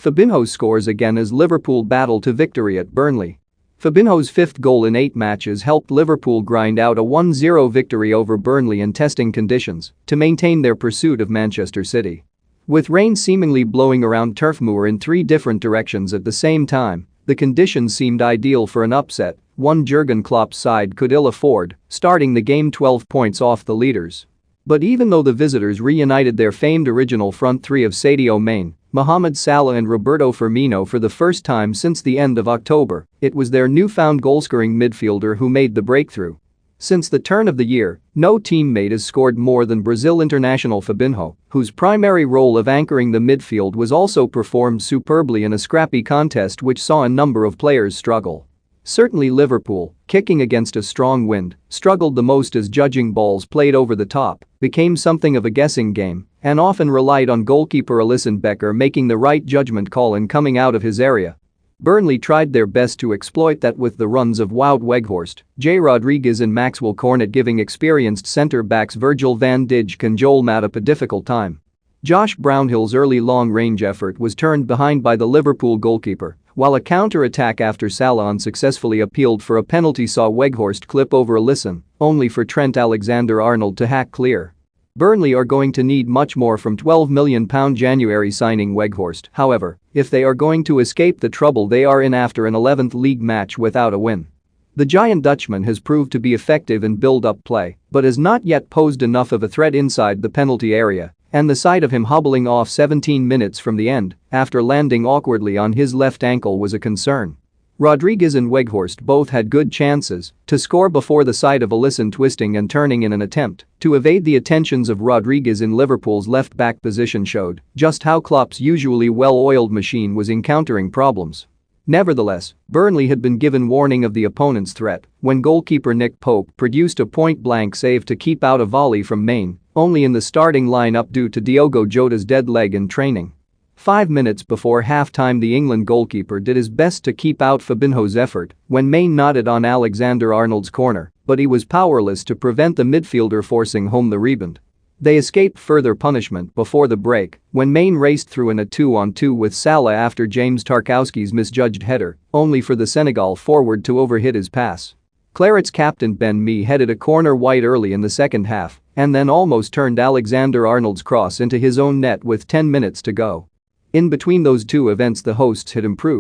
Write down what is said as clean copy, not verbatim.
Fabinho scores again as Liverpool battle to victory at Burnley. Fabinho's fifth goal in 8 matches helped Liverpool grind out a 1-0 victory over Burnley in testing conditions to maintain their pursuit of Manchester City. With rain seemingly blowing around Turf Moor in 3 different directions at the same time, the conditions seemed ideal for an upset one Jurgen Klopp's side could ill afford, starting the game 12 points off the leaders. But even though the visitors reunited their famed original front three of Sadio Mane, Mohamed Salah and Roberto Firmino for the first time since the end of October, it was their newfound goalscoring midfielder who made the breakthrough. Since the turn of the year, no teammate has scored more than Brazil international Fabinho, whose primary role of anchoring the midfield was also performed superbly in a scrappy contest which saw a number of players struggle. Certainly Liverpool, kicking against a strong wind, struggled the most as judging balls played over the top became something of a guessing game and often relied on goalkeeper Alisson Becker making the right judgment call in coming out of his area. Burnley tried their best to exploit that with the runs of Wout Weghorst, Jay Rodriguez and Maxwell Cornet giving experienced centre-backs Virgil van Dijk and Joel Matip a difficult time. Josh Brownhill's early long-range effort was turned behind by the Liverpool goalkeeper, while a counter-attack after Salah unsuccessfully appealed for a penalty saw Weghorst clip over Alisson, only for Trent Alexander-Arnold to hack clear. Burnley are going to need much more from £12 million January signing Weghorst, however, if they are going to escape the trouble they are in after an 11th league match without a win. The giant Dutchman has proved to be effective in build-up play but has not yet posed enough of a threat inside the penalty area, and the sight of him hobbling off 17 minutes from the end after landing awkwardly on his left ankle was a concern. Rodriguez and Weghorst both had good chances to score before the sight of Alisson twisting and turning in an attempt to evade the attentions of Rodriguez in Liverpool's left-back position showed just how Klopp's usually well-oiled machine was encountering problems. Nevertheless, Burnley had been given warning of the opponent's threat when goalkeeper Nick Pope produced a point-blank save to keep out a volley from Mane, only in the starting lineup due to Diogo Jota's dead leg in training. 5 minutes before half-time the England goalkeeper did his best to keep out Fabinho's effort when Mane nodded on Alexander-Arnold's corner, but he was powerless to prevent the midfielder forcing home the rebound. They escaped further punishment before the break when Mane raced through in a 2-on-2 with Salah after James Tarkowski's misjudged header, only for the Senegal forward to overhit his pass. Claret's captain Ben Mee headed a corner wide early in the second half and then almost turned Alexander-Arnold's cross into his own net with 10 minutes to go. In between those two events the hosts had improved.